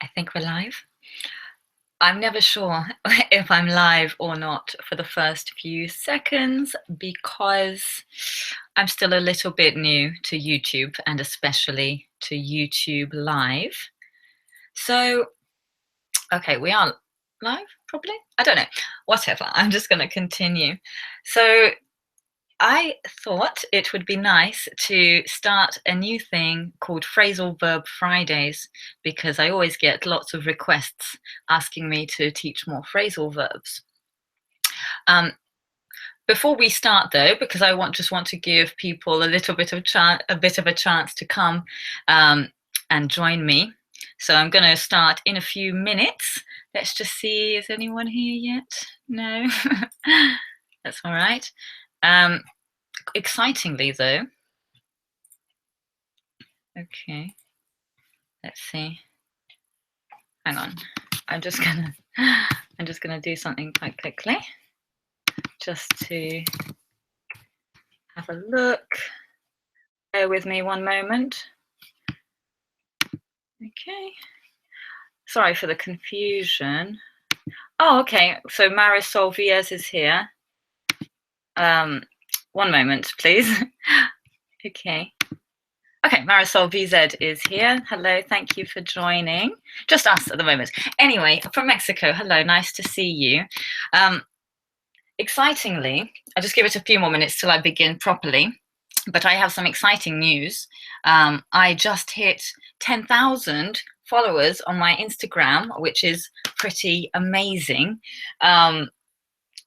I think we're live. I'm never sure if I'm live or not for the first few seconds because I'm still a little bit new to YouTube and especially to YouTube Live. So, okay, we are live probably? I don't know. Whatever, I'm just going to continue. So, I thought it would be nice to start a new thing called Phrasal Verb Fridays because I always get lots of requests asking me to teach more phrasal verbs. Before we start though, because I just want to give people a little bit of a chance to come and join me. So I'm going to start in a few minutes. Let's just see, is anyone here yet? No, that's all right. Excitingly though, okay, let's see. Hang on, I'm just gonna do something quite quickly, just to have a look. Bear with me one moment. Okay. Sorry for the confusion. Oh, okay. So Marisol Vies is here. One moment, please. Okay. Okay, Marisol VZ is here. Hello, thank you for joining. Just us at the moment. Anyway, from Mexico, hello, nice to see you. Excitingly, I'll just give it a few more minutes till I begin properly, but I have some exciting news. I just hit 10,000 followers on my Instagram, which is pretty amazing.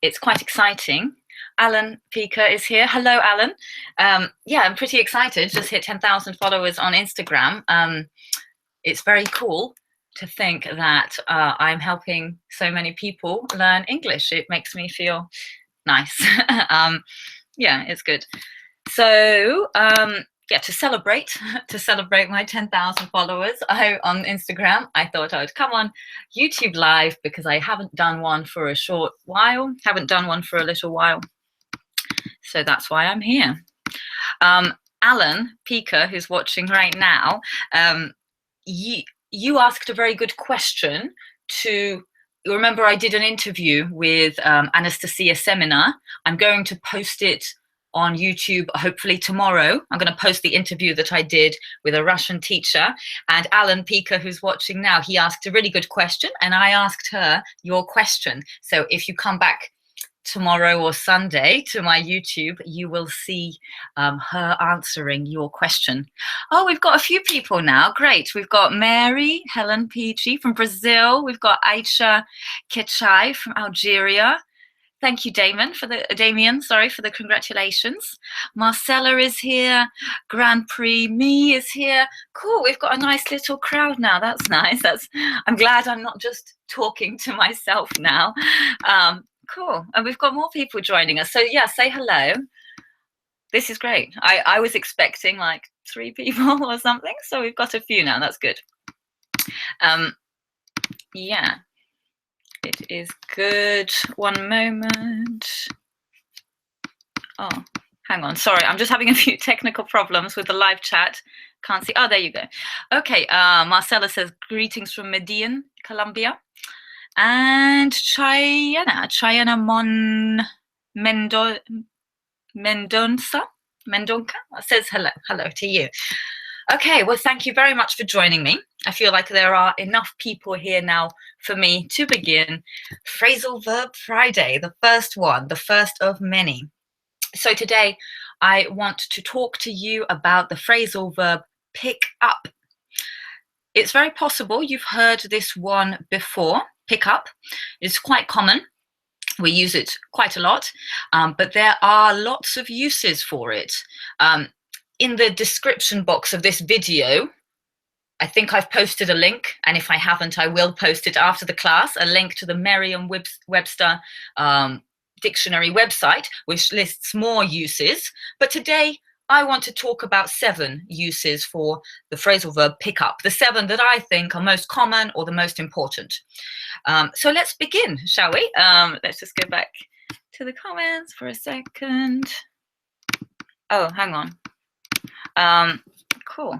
It's quite exciting. Alan Pika is here. Hello, Alan. Yeah, I'm pretty excited. Just hit 10,000 followers on Instagram. It's very cool to think that I'm helping so many people learn English. It makes me feel nice. Yeah, it's good. So yeah, to celebrate my 10,000 followers on Instagram, I thought I would come on YouTube Live because I haven't done one for a short while, haven't done one for a little while. So that's why I'm here. Alan Pika, who's watching right now, you asked a very good question to, you remember I did an interview with Anastasia Seminar. I'm going to post it on YouTube hopefully tomorrow. I'm going to post the interview that I did with a Russian teacher, and Alan Pika, who's watching now, he asked a really good question and I asked her your question. So if you come back tomorrow or Sunday to my YouTube, you will see her answering your question. Oh, we've got a few people now. Great. We've got Mary, Helen Peachy from Brazil. We've got Aisha Kechai from Algeria. Thank you, Damien, for the congratulations. Marcella is here. Grand Prix Me is here. Cool, we've got a nice little crowd now. That's nice. I'm glad I'm not just talking to myself now. Cool, and we've got more people joining us. So yeah, say hello. This is great. I was expecting like 3 people or something, so we've got a few now. That's good. Yeah. It is good. One moment. Oh, hang on. Sorry, I'm just having a few technical problems with the live chat. Can't see. Oh, there you go. Okay, Marcella says, greetings from Medellin, Colombia. And Chayana Mendonca says hello to you. Okay, well, thank you very much for joining me. I feel like there are enough people here now for me to begin Phrasal Verb Friday, the first one, the first of many. So today I want to talk to you about the phrasal verb pick up. It's very possible you've heard this one before. Pick up is quite common. We use it quite a lot, but there are lots of uses for it. In the description box of this video, I think I've posted a link, and if I haven't, I will post it after the class, a link to the Merriam-Webster dictionary website, which lists more uses. But today, I want to talk about 7 uses for the phrasal verb pick up, the 7 that I think are most common or the most important. So let's begin, shall we? Let's just go back to the comments for a second. Oh, hang on. Cool.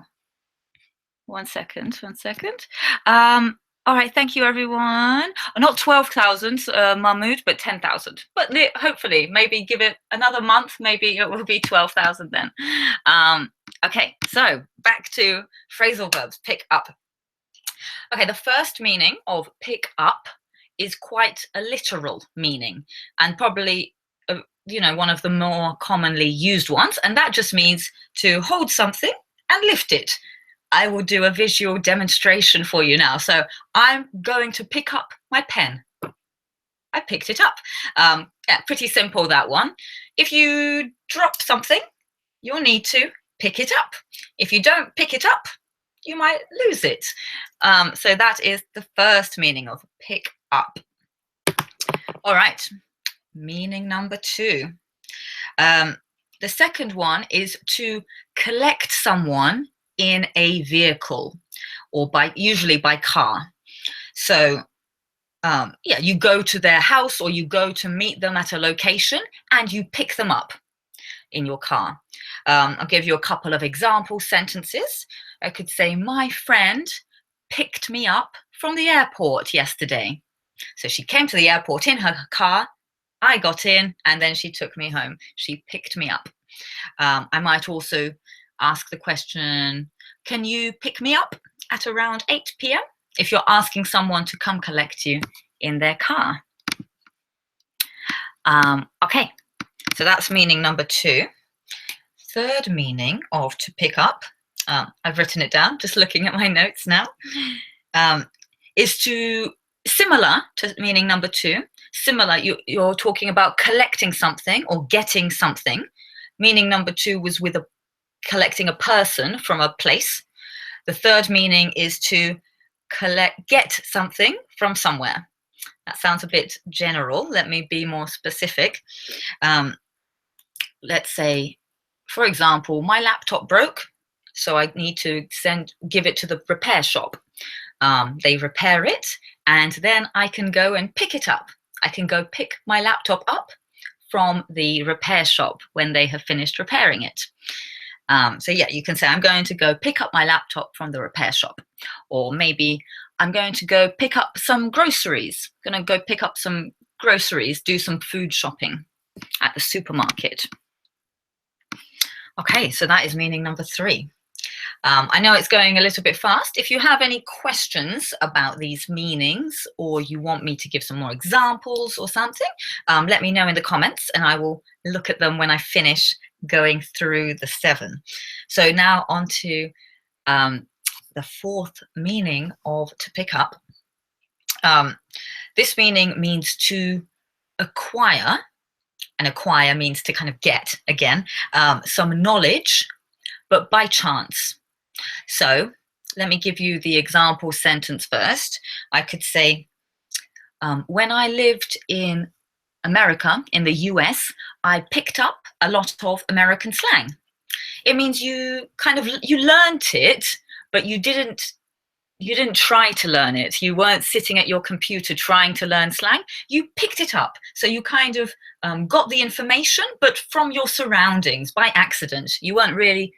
1 second, 1 second. All right, thank you, everyone. Not 12,000, Mahmood, but 10,000. But hopefully, maybe give it another month, maybe it will be 12,000 then. Okay, so back to phrasal verbs, pick up. Okay, the first meaning of pick up is quite a literal meaning, and probably one of the more commonly used ones, and that just means to hold something and lift it. I will do a visual demonstration for you now. So I'm going to pick up my pen. I picked it up. Yeah, pretty simple, that one. If you drop something, you'll need to pick it up. If you don't pick it up, you might lose it. So that is the first meaning of pick up. All right, meaning number 2. The second one is to collect someone in a vehicle, or usually by car. So yeah, you go to their house or you go to meet them at a location and you pick them up in your car. I'll give you a couple of example sentences. I could say, my friend picked me up from the airport yesterday. So she came to the airport in her car, I got in, and then she took me home. She picked me up. I might also ask the question, can you pick me up at around 8 p.m? If you're asking someone to come collect you in their car. Okay, so that's meaning number 2. Third meaning of to pick up, I've written it down, just looking at my notes now, is to, similar to meaning number 2, similar, you're talking about collecting something or getting something. Meaning number 2 was with collecting a person from a place. The third meaning is to get something from somewhere. That sounds a bit general. Let me be more specific. Let's say, for example, my laptop broke, so I need to give it to the repair shop. They repair it, and then I can go and pick it up. I can go pick my laptop up from the repair shop when they have finished repairing it. So yeah, you can say, I'm going to go pick up my laptop from the repair shop. Or maybe I'm going to go pick up some groceries. I'm going to go pick up some groceries, do some food shopping at the supermarket. Okay, so that is meaning number 3. I know it's going a little bit fast. If you have any questions about these meanings, or you want me to give some more examples or something, let me know in the comments and I will look at them when I finish going through the 7. So now on to the 4th meaning of to pick up. This meaning means to acquire, and acquire means to kind of get, again, some knowledge, but by chance. So let me give you the example sentence first. I could say, when I lived in America, in the US, I picked up a lot of American slang. It means you learned it, but you didn't try to learn it. You weren't sitting at your computer trying to learn slang. You picked it up. So you kind of got the information, but from your surroundings, by accident. You weren't really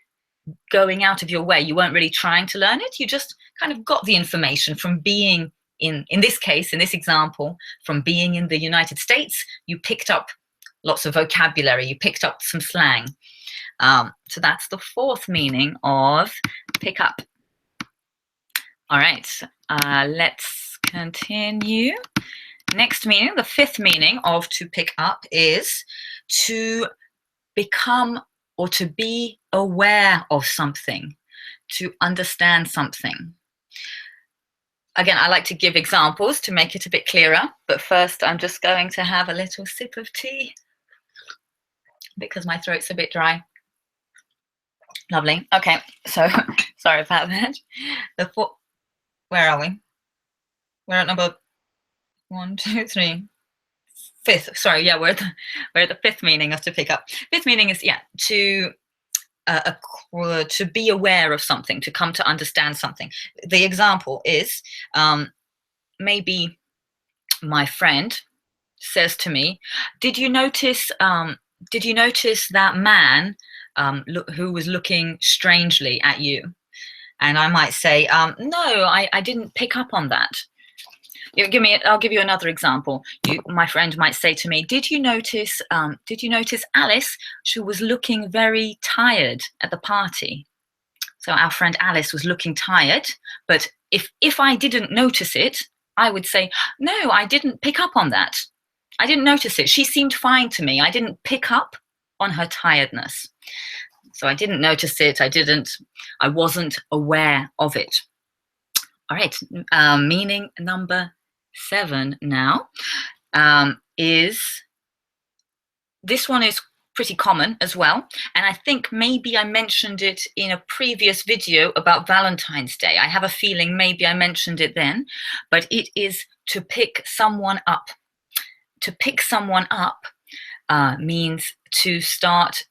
going out of your way. You weren't really trying to learn it. You just kind of got the information from being in this case, in this example, from being in the United States. You picked up lots of vocabulary. You picked up some slang. So that's the 4th meaning of pick up. All right, let's continue. Next meaning, the 5th meaning of to pick up is to become or to be aware of something, to understand something. Again, I like to give examples to make it a bit clearer, but first I'm just going to have a little sip of tea because my throat's a bit dry. Lovely. Okay, so sorry about that. Where are we? We're at number 1, 2, 3. 5th. Sorry, yeah, we're at the 5th meaning of to pick up. 5th meaning is to be aware of something, to come to understand something. The example is maybe my friend says to me, "Did you notice that man who was looking strangely at you?" And I might say, no, I didn't pick up on that. I'll give you another example. My friend might say to me, did you notice Alice? She was looking very tired at the party. So our friend Alice was looking tired, but if I didn't notice it, I would say, no, I didn't pick up on that. I didn't notice it. She seemed fine to me. I didn't pick up on her tiredness. So I didn't notice it. I wasn't aware of it. All right, meaning number 7 now is, this one is pretty common as well, and I think maybe I mentioned it in a previous video about Valentine's Day. I have a feeling maybe I mentioned it then, but it is to pick someone up. To pick someone up means to start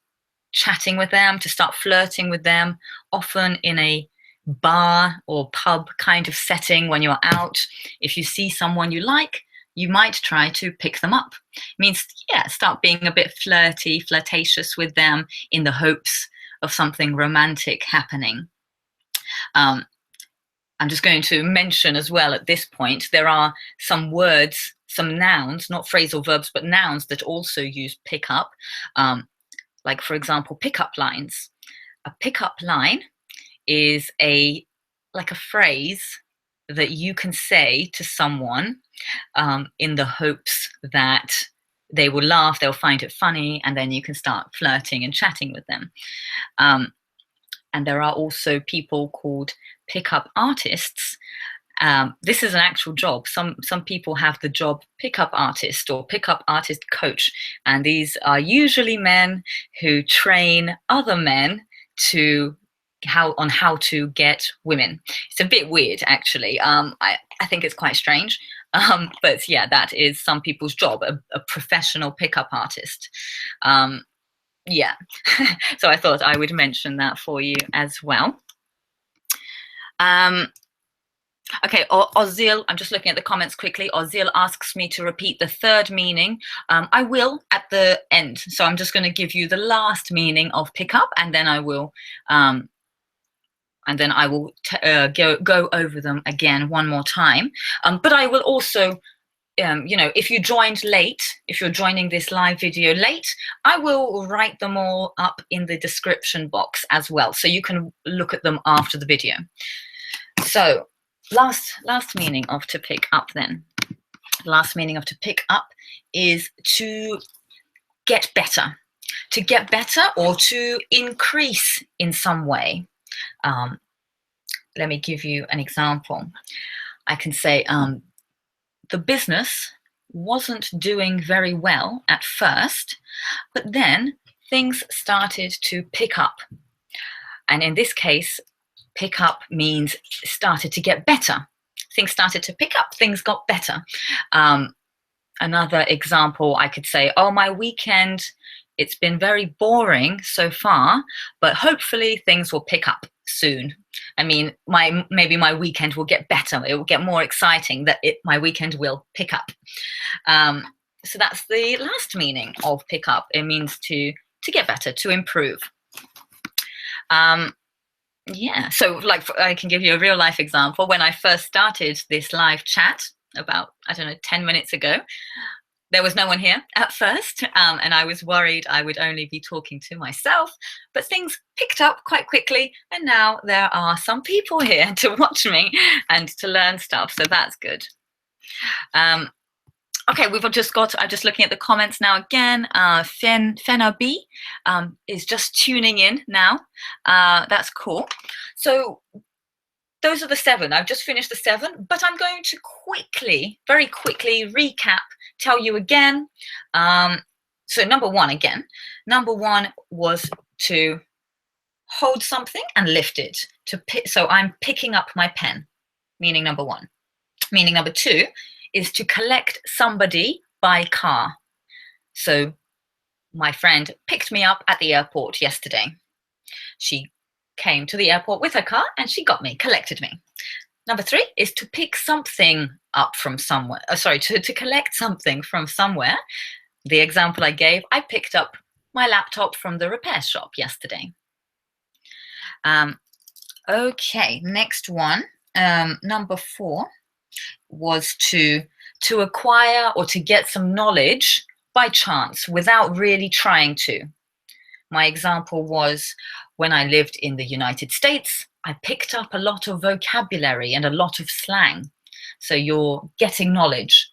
chatting with them, to start flirting with them, often in a bar or pub kind of setting when you're out. If you see someone you like, you might try to pick them up. It means, start being a bit flirtatious with them in the hopes of something romantic happening. I'm just going to mention as well at this point, there are some words, some nouns, not phrasal verbs, but nouns that also use pick up. Like, for example, pickup lines. A pickup line is like a phrase that you can say to someone in the hopes that they will laugh, they'll find it funny, and then you can start flirting and chatting with them. And there are also people called pickup artists. This is an actual job. Some people have the job pickup artist or pickup artist coach, and these are usually men who train other men on how to get women. It's a bit weird, actually. I think it's quite strange. But yeah, that is some people's job, a professional pickup artist. Yeah, so I thought I would mention that for you as well. Okay, Ozil, I'm just looking at the comments quickly. Ozil asks me to repeat the third meaning. I will at the end. So I'm just going to give you the last meaning of pick up, and then I will go over them again one more time. But I will also, if you joined late, if you're joining this live video late, I will write them all up in the description box as well, so you can look at them after the video. So last meaning of to pick up then. Last meaning of to pick up is to get better. To get better or to increase in some way. Let me give you an example. I can say the business wasn't doing very well at first, but then things started to pick up. And in this case, pick up means started to get better. Things started to pick up, things got better. Another example, I could say, oh, my weekend, it's been very boring so far, but hopefully things will pick up soon. I mean, maybe my weekend will get better. It will get more exciting, my weekend will pick up. So that's the last meaning of pick up. It means to get better, to improve. Yeah, so like I can give you a real life example. When I first started this live chat about, 10 minutes ago, there was no one here at first, and I was worried I would only be talking to myself, but things picked up quite quickly, and now there are some people here to watch me and to learn stuff, so that's good. Okay, I'm just looking at the comments now again. Fenabi is just tuning in now. That's cool. So those are the 7. I've just finished the 7, but I'm going to very quickly recap, tell you again. So number 1 again. Number 1 was to hold something and lift it. So I'm picking up my pen, meaning number 1. Meaning number 2 is to collect somebody by car. So my friend picked me up at the airport yesterday. She came to the airport with her car and she collected me. Number 3 is to pick something up from somewhere. To collect something from somewhere. The example I gave, I picked up my laptop from the repair shop yesterday. Okay, next one. Number 4 was to acquire or to get some knowledge by chance without really trying to. My example was when I lived in the United States, I picked up a lot of vocabulary and a lot of slang. So you're getting knowledge,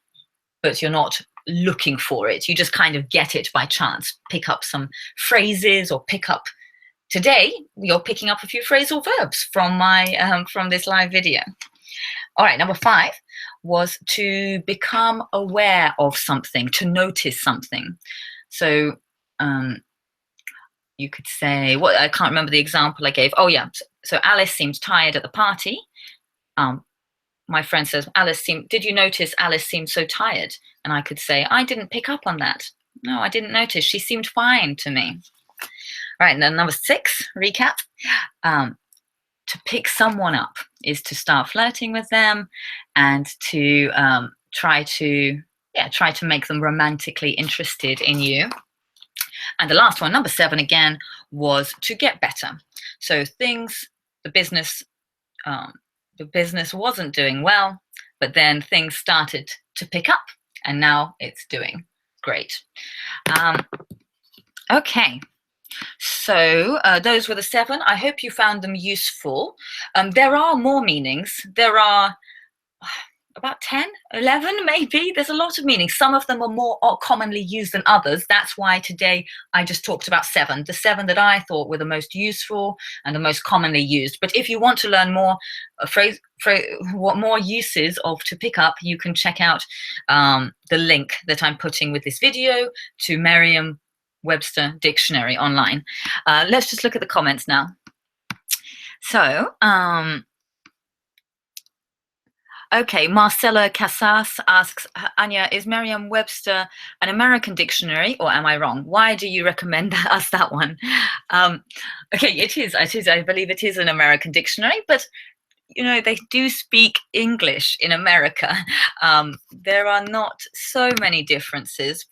but you're not looking for it. You just kind of get it by chance. Pick up some phrases or pick up. Today, you're picking up a few phrasal verbs from my from this live video. All right, number 5 was to become aware of something, to notice something. So you could say, what, I can't remember the example I gave. Oh yeah, so Alice seemed tired at the party. My friend says, did you notice Alice seemed so tired? And I could say, I didn't pick up on that. No, I didn't notice. She seemed fine to me. All right, and then number 6, recap. To pick someone up is to start flirting with them and to try to make them romantically interested in you. And the last one, number 7 again, was to get better. So the business wasn't doing well, but then things started to pick up and now it's doing great. Okay. So those were the 7. I hope you found them useful. There are more meanings. There are about 10, 11 maybe. There's a lot of meanings. Some of them are more commonly used than others. That's why today I just talked about 7, the 7 that I thought were the most useful and the most commonly used. But if you want to learn more what more uses of to pick up, you can check out the link that I'm putting with this video to Merriam-Webster Dictionary online. Let's just look at the comments now. So, okay, Marcella Casas asks, Anya, is Merriam-Webster an American dictionary, or am I wrong? Why do you recommend us that one? Okay, it is. I believe it is an American dictionary, but you know, they do speak English in America. There are not so many differences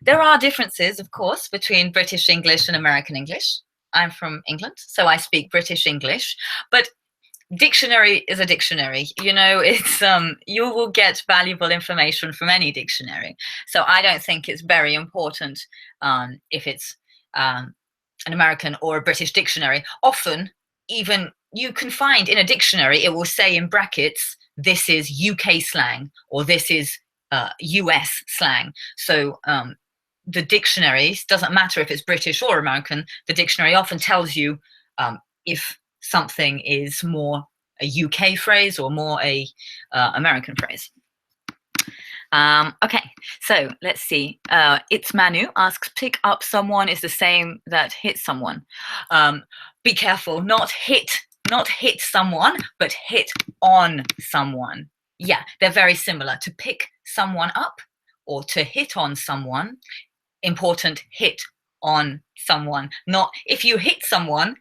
there are differences, of course, between British English and American English. I'm from England, so I speak British English, but dictionary is a dictionary. You know, it's you will get valuable information from any dictionary. So I don't think it's very important if it's an American or a British dictionary. Often, even you can find in a dictionary, it will say in brackets, this is UK slang or this is US slang. So the dictionaries, doesn't matter if it's British or American, the dictionary often tells you if something is more a UK phrase or more a American phrase. Okay, so let's see. It's Manu asks, pick up someone is the same that hit someone. Be careful, not hit someone, but hit on someone. Yeah, they're very similar. To pick someone up or to hit on someone, important, hit on someone. Not if you hit someone,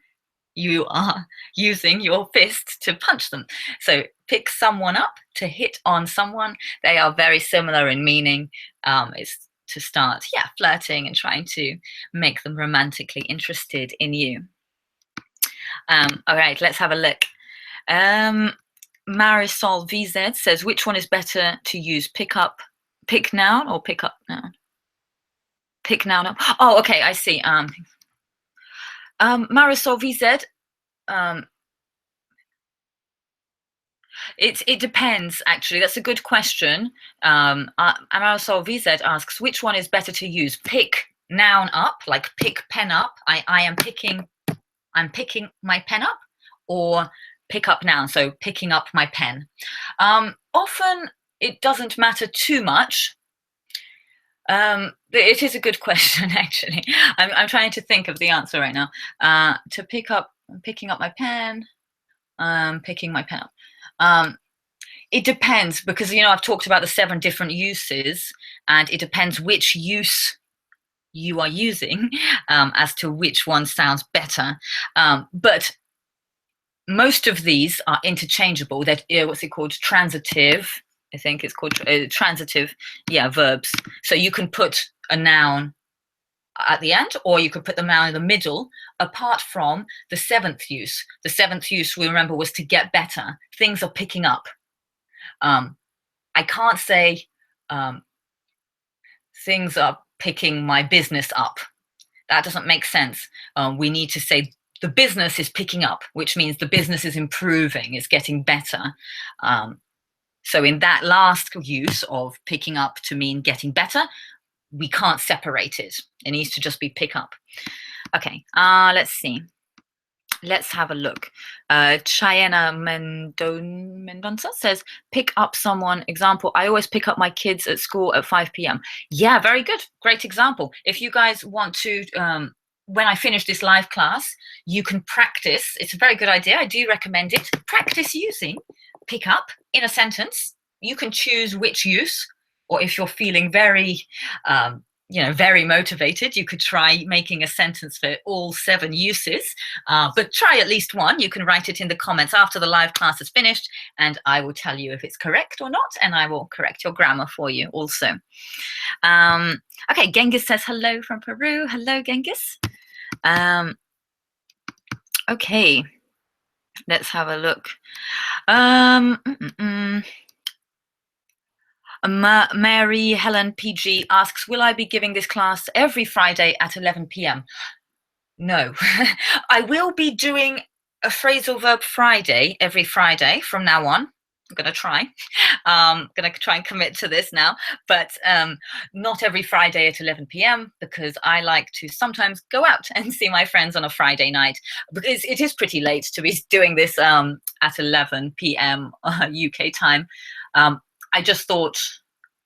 you are using your fist to punch them. So pick someone up, to hit on someone. They are very similar in meaning. It's to start, flirting and trying to make them romantically interested in you. All right, let's have a look. Marisol VZ says, which one is better to use? Pick noun or pick up noun? Pick noun up. Oh, okay, I see. Marisol VZ, it depends, actually. That's a good question. Marisol VZ asks, which one is better to use? Pick noun up, like pick pen up. I'm picking my pen up, or pick up noun, so picking up my pen. Often it doesn't matter too much. It is a good question, actually. I'm trying to think of the answer right now. To pick up, I'm picking up my pen. Picking my pen up. It depends, because I've talked about the 7 different uses, and it depends which use you are using as to which one sounds better. But most of these are interchangeable. That what's it called? Transitive. I think it's called transitive. Yeah, verbs. So you can put a noun at the end, or you could put them now in the middle, apart from the seventh use. The seventh use, we remember, was to get better. Things are picking up. I can't say things are picking my business up. That doesn't make sense. We need to say the business is picking up, which means the business is improving, it's getting better. So in that last use of picking up to mean getting better, we can't separate it. It needs to just be pick up. Okay, let's see. Let's have a look. Chayena Mendonça says, pick up someone. Example, I always pick up my kids at school at 5 p.m. Yeah, very good. Great example. If you guys want to, when I finish this live class, you can practice. It's a very good idea. I do recommend it. Practice using pick up in a sentence. You can choose which use, or if you're feeling very, very motivated, you could try making a sentence for all 7 uses, but try at least one. You can write it in the comments after the live class is finished, and I will tell you if it's correct or not, and I will correct your grammar for you also. Okay, Genghis says hello from Peru. Hello, Genghis. Okay, let's have a look. Mary Helen PG asks, will I be giving this class every Friday at 11 p.m? No. I will be doing a phrasal verb Friday every Friday from now on. I'm going to try. I'm going to try and commit to this now, but not every Friday at 11 p.m. because I like to sometimes go out and see my friends on a Friday night, because it is pretty late to be doing this at 11 p.m. UK time. I just thought,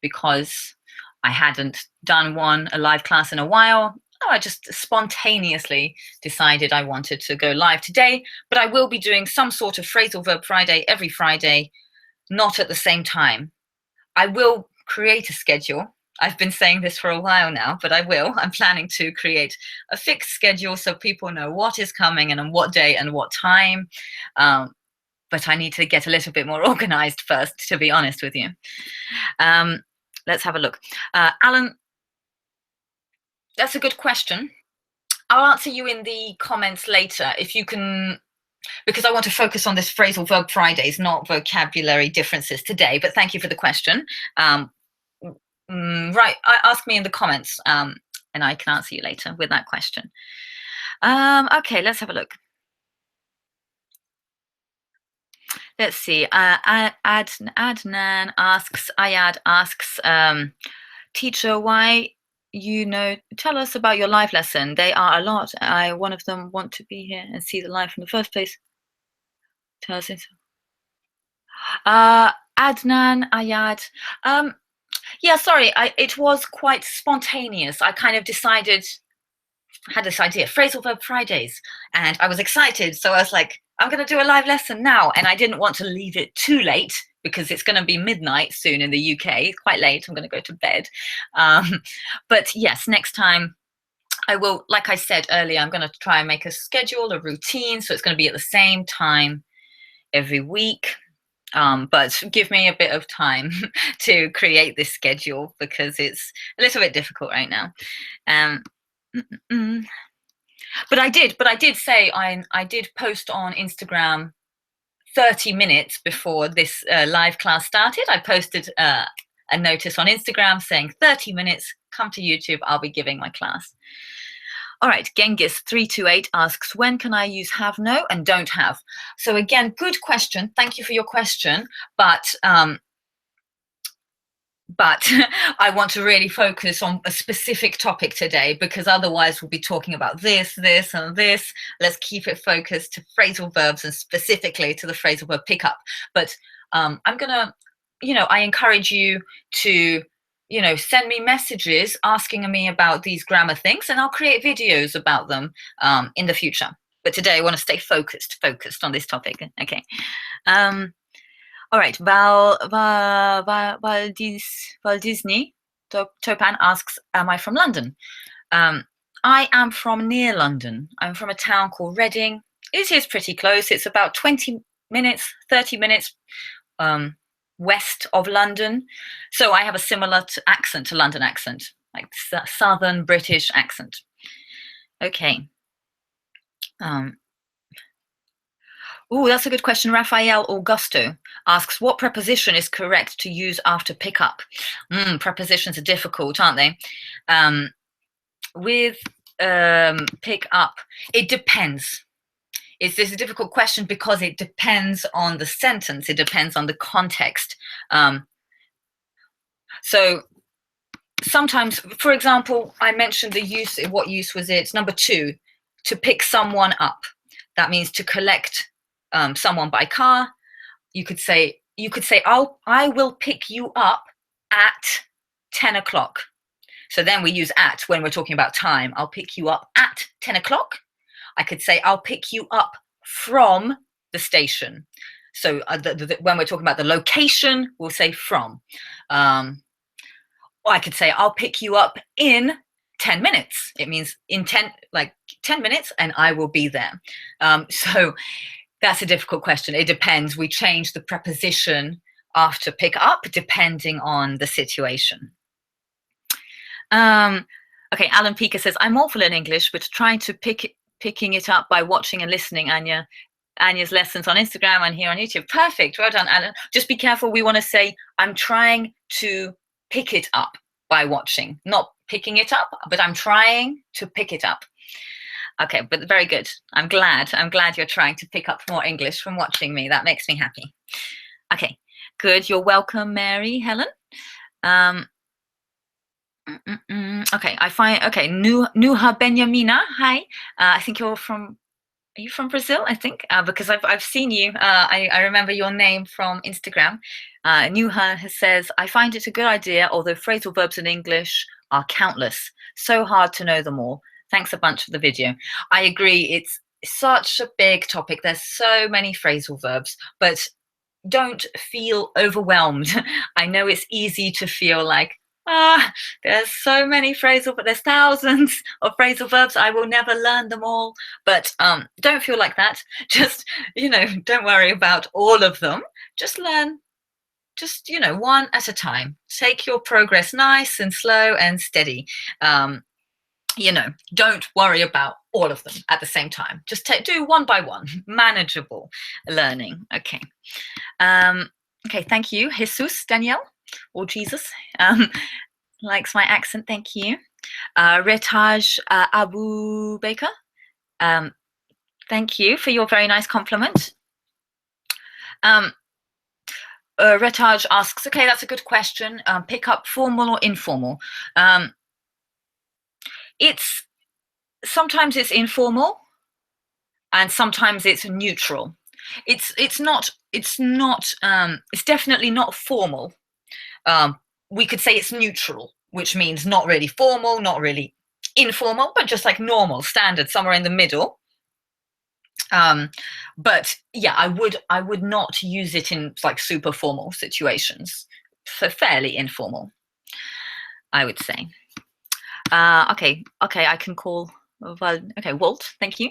because I hadn't done a live class in a while, I just spontaneously decided I wanted to go live today, but I will be doing some sort of phrasal verb Friday every Friday, not at the same time. I will create a schedule. I've been saying this for a while now, but I will. I'm planning to create a fixed schedule so people know what is coming and on what day and what time. But I need to get a little bit more organized first, to be honest with you. Let's have a look. Alan, that's a good question. I'll answer you in the comments later, if you can, because I want to focus on this phrasal verb Fridays, not vocabulary differences today, but thank you for the question. Right, ask me in the comments, and I can answer you later with that question. Okay, let's have a look. Let's see. Adnan asks, Ayad asks, teacher, why tell us about your live lesson. They are a lot. One of them want to be here and see the live in the first place. Tell us. Adnan, Ayad. Yeah, sorry. It was quite spontaneous. I kind of had this idea, phrasal verb Fridays, and I was excited. So I was like, I'm going to do a live lesson now. And I didn't want to leave it too late because it's going to be midnight soon in the UK. It's quite late. I'm going to go to bed. But yes, next time I will, like I said earlier, I'm going to try and make a schedule, a routine. So it's going to be at the same time every week. But give me a bit of time to create this schedule because it's a little bit difficult right now. But I did say I did post on Instagram 30 minutes before this live class started. I posted a notice on Instagram saying 30 minutes, come to YouTube, I'll be giving my class. All right, Genghis328 asks, when can I use have no and don't have? So again, good question. Thank you for your question. But I want to really focus on a specific topic today, because otherwise we'll be talking about this, this, and this. Let's keep it focused to phrasal verbs and specifically to the phrasal verb pickup. But I'm going to, I encourage you to, send me messages asking me about these grammar things, and I'll create videos about them in the future. But today I want to stay focused on this topic. Okay. All right, Val Disney Topan asks, am I from London? I am from near London. I'm from a town called Reading. It is pretty close. It's about 30 minutes west of London. So I have a similar accent to London accent. like Southern British accent. Okay. Oh, that's a good question. Raphael Augusto asks, what preposition is correct to use after pickup? Prepositions are difficult, aren't they? With pick up, it depends. This is a difficult question because it depends on the sentence. It depends on the context. So sometimes, for example, I mentioned the use. What use was it? Number 2, to pick someone up. That means to collect someone by car. You could say, I will pick you up at 10 o'clock. So then we use at when we're talking about time. I'll pick you up at 10 o'clock. I could say, I'll pick you up from the station. So when we're talking about the location, we'll say from. Or I could say, I'll pick you up in 10 minutes. It means in 10 minutes and I will be there. So that's a difficult question. It depends. We change the preposition after pick up depending on the situation. Okay, Alan Pika says, I'm awful in English, but trying to picking it up by watching and listening Anya's lessons on Instagram and here on YouTube. Perfect. Well done, Alan. Just be careful. We want to say, I'm trying to pick it up by watching, not picking it up, but I'm trying to pick it up. Okay, but very good. I'm glad you're trying to pick up more English from watching me. That makes me happy. Okay, good. You're welcome, Mary Helen. Okay, Nuha Benjamina. Hi. I think are you from Brazil? I think because I've seen you. I remember your name from Instagram. Nuha says, I find it a good idea, although phrasal verbs in English are countless. So hard to know them all. Thanks a bunch for the video. I agree. It's such a big topic. There's so many phrasal verbs, but don't feel overwhelmed. I know it's easy to feel like, there's so many but there's thousands of phrasal verbs. I will never learn them all. But don't feel like that. Just, don't worry about all of them. Just learn, one at a time. Take your progress nice and slow and steady. Don't worry about all of them at the same time. Just do one by one, manageable learning. Okay. Okay, thank you. Jesus, Danielle, or Jesus, likes my accent, thank you. Retaj Abu Baker, thank you for your very nice compliment. Retaj asks, okay, that's a good question. Pick up formal or informal? Sometimes it's informal and sometimes it's neutral. It's definitely not formal. We could say it's neutral, which means not really formal, not really informal, but just like normal, standard, somewhere in the middle. But yeah, I would not use it in like super formal situations. So fairly informal, I would say. Okay, I can call. Okay, Walt, thank you.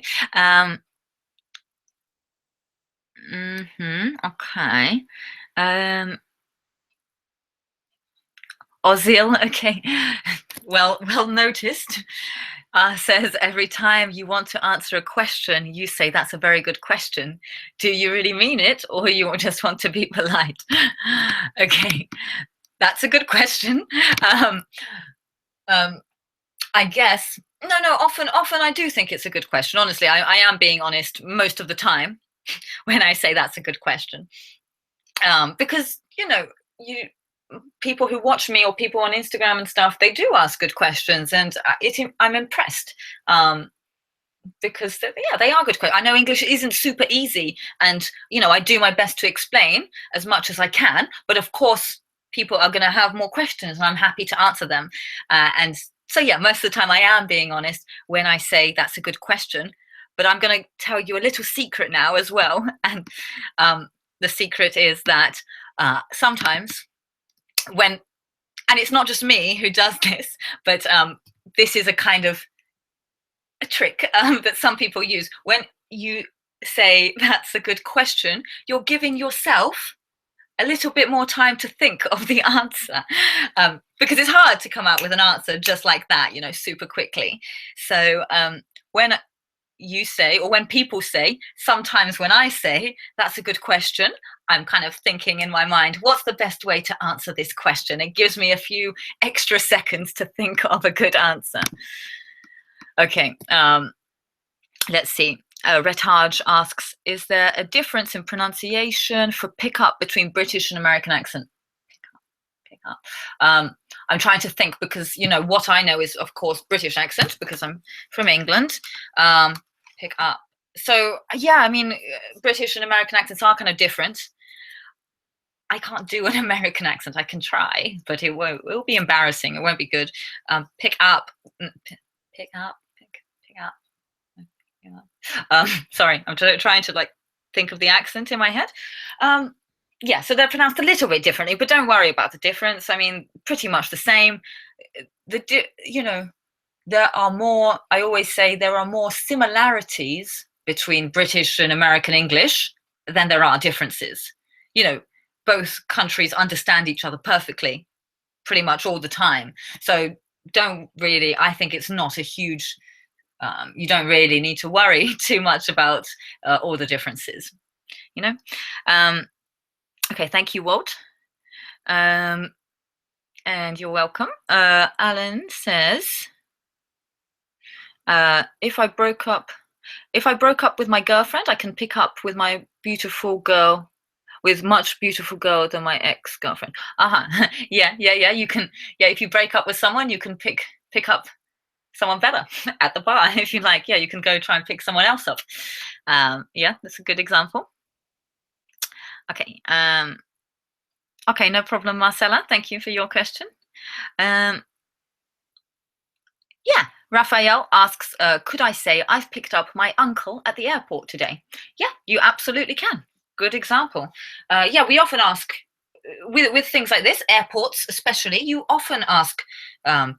Okay. Ozil, okay. Well noticed. Says, every time you want to answer a question, you say, that's a very good question. Do you really mean it, or you just want to be polite? Okay, that's a good question. I guess, no, often I do think it's a good question. Honestly, I am being honest most of the time when I say that's a good question. Because, people who watch me or people on Instagram and stuff, they do ask good questions, and I'm impressed. Because they are good questions. I know English isn't super easy, and I do my best to explain as much as I can, but of course people are going to have more questions and I'm happy to answer them. And so yeah, most of the time I am being honest when I say that's a good question. But I'm going to tell you a little secret now as well. And the secret is that sometimes and it's not just me who does this, but this is a kind of a trick that some people use. When you say that's a good question, you're giving yourself a little bit more time to think of the answer, because it's hard to come out with an answer just like that, you know, super quickly. So when you say, or when people say, sometimes when I say, that's a good question, I'm kind of thinking in my mind, what's the best way to answer this question? It gives me a few extra seconds to think of a good answer. Okay, let's see. Retaj asks, is there a difference in pronunciation for pick up between British and American accent? Pick up. I'm trying to think because, you know, what I know is, of course, British accent because I'm from England. Pick up. So, yeah, I mean, British and American accents are kind of different. I can't do an American accent. I can try, but it will be embarrassing. It won't be good. Pick up. Pick up. Pick up. Sorry, I'm trying to like think of the accent in my head. Yeah, so they're pronounced a little bit differently, but don't worry about the difference. I mean, pretty much the same. You know, there are more. I always say there are more similarities between British and American English than there are differences. You know, both countries understand each other perfectly, pretty much all the time. So don't really. I think it's not a huge. You don't really need to worry too much about all the differences. You know. Okay, thank you, Walt. And you're welcome. Alan says, if I broke up with my girlfriend, I can pick up with my beautiful girl, with much beautiful girl than my ex-girlfriend. Yeah. You can. Yeah, if you break up with someone, you can pick up someone better at the bar if you like. Yeah, you can go try and pick someone else up. Yeah, that's a good example. Okay. Okay, no problem, Marcella. Thank you for your question. Yeah, Raphael asks, could I say I've picked up my uncle at the airport today? Yeah, you absolutely can. Good example. Yeah, we often ask, with things like this, airports especially, you often ask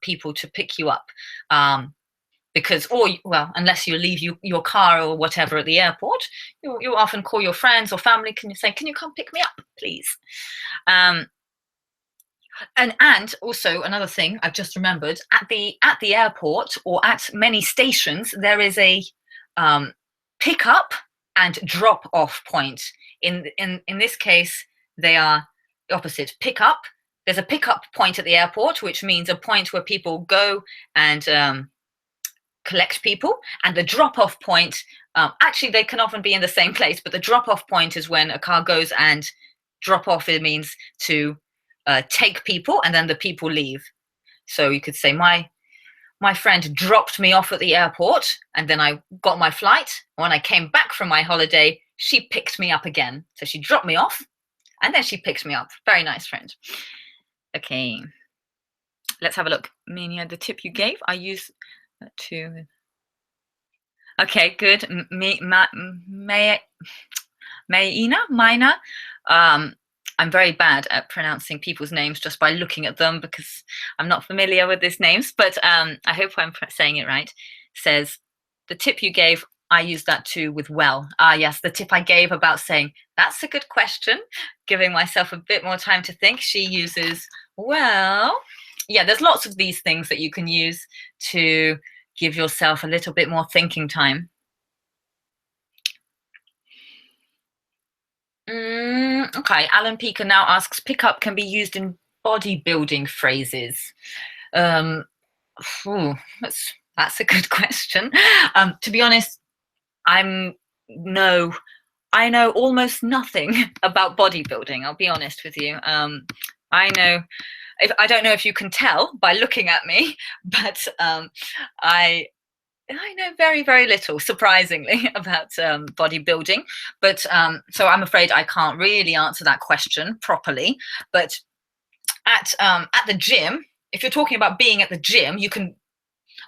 people to pick you up. Because, well, unless you leave your car or whatever at the airport, you often call your friends or family. Can you say, can you come pick me up, please? And also another thing I've just remembered, at the airport or at many stations, there is a pick up and drop off point. In this case, they are the opposite. Pick up. There's a pick up point at the airport, which means a point where people go and collect people, and the drop off point. Actually, they can often be in the same place, but the drop off point is when a car goes and drop off. It means to take people, and then the people leave. So you could say, my friend dropped me off at the airport, and then I got my flight. When I came back from my holiday, she picked me up again. So she dropped me off, and then she picked me up. Very nice friend. Okay, let's have a look. Minia, the tip you gave, I use that too. Okay, good. Mina. I'm very bad at pronouncing people's names just by looking at them because I'm not familiar with these names, but I hope I'm saying it right. Says, the tip you gave, I use that too with well. Yes, the tip I gave about saying, that's a good question, giving myself a bit more time to think. She uses well. Yeah, there's lots of these things that you can use to give yourself a little bit more thinking time. Okay, Alan Peaker now asks, pick up can be used in bodybuilding phrases. That's a good question. To be honest, I know almost nothing about bodybuilding. I'll be honest with you. I don't know if you can tell by looking at me, but I know very, very little, surprisingly, about bodybuilding. But so I'm afraid I can't really answer that question properly. But at the gym, if you're talking about being at the gym, you can,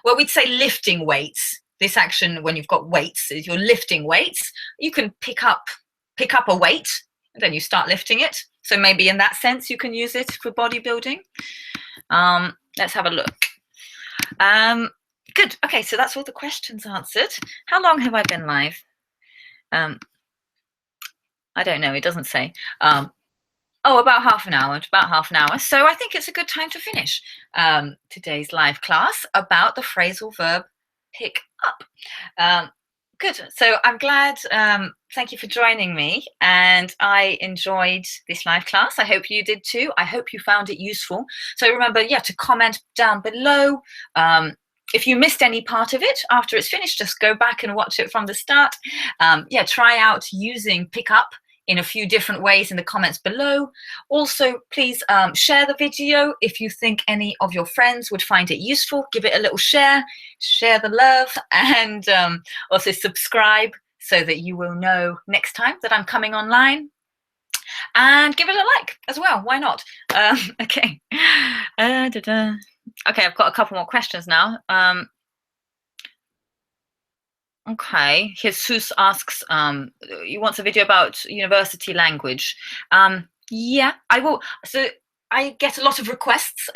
well, we'd say lifting weights. This action, when you've got weights, is you're lifting weights. You can pick up a weight, and then you start lifting it. So maybe in that sense, you can use it for bodybuilding. Let's have a look. Good. Okay, so that's all the questions answered. How long have I been live? I don't know. It doesn't say. Oh, about half an hour, about half an hour. So I think it's a good time to finish today's live class about the phrasal verb pick up. Good. So I'm glad. Thank you for joining me. And I enjoyed this live class. I hope you did too. I hope you found it useful. So remember, yeah, to comment down below. If you missed any part of it after it's finished, just go back and watch it from the start. Yeah, try out using pick up in a few different ways in the comments below. Also, please share the video if you think any of your friends would find it useful. Give it a little share the love, and also subscribe so that you will know next time that I'm coming online. And give it a like as well. Why not? Okay. Okay, I've got a couple more questions now. Okay, Jesus asks, he wants a video about university language. Yeah, I will. So I get a lot of requests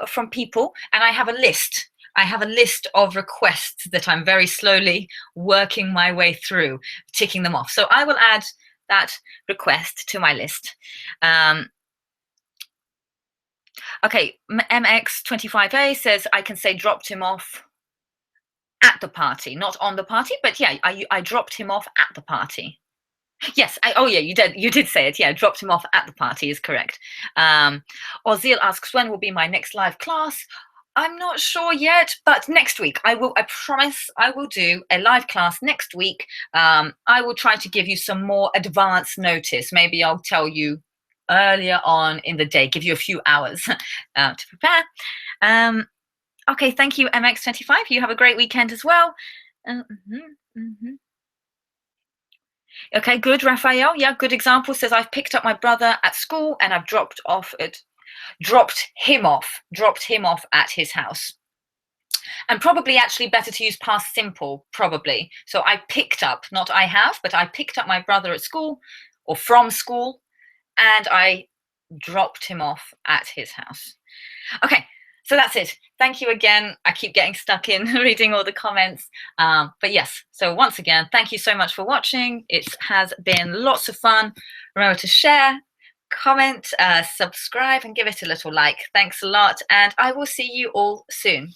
from people, and I have a list. I have a list of requests that I'm very slowly working my way through, ticking them off. So I will add that request to my list. Okay, MX25A says I can say dropped him off at the party, not on the party, but yeah, I dropped him off at the party. Yes, oh yeah, you did say it. Yeah, dropped him off at the party is correct. Ozil asks, when will be my next live class? I'm not sure yet, but next week I promise I will do a live class next week. I will try to give you some more advance notice. Maybe I'll tell you earlier on in the day, give you a few hours to prepare. Okay, thank you, MX25. You have a great weekend as well. Okay, good, Raphael. Yeah, good example. Says I've picked up my brother at school and I've dropped him off at his house. And probably actually better to use past simple, probably. So I picked up, not I have, but I picked up my brother at school or from school, and I dropped him off at his house. Okay, so that's it. Thank you again. I keep getting stuck in reading all the comments. But yes, so once again, thank you so much for watching. It has been lots of fun. Remember to share, comment, subscribe, and give it a little like. Thanks a lot, and I will see you all soon.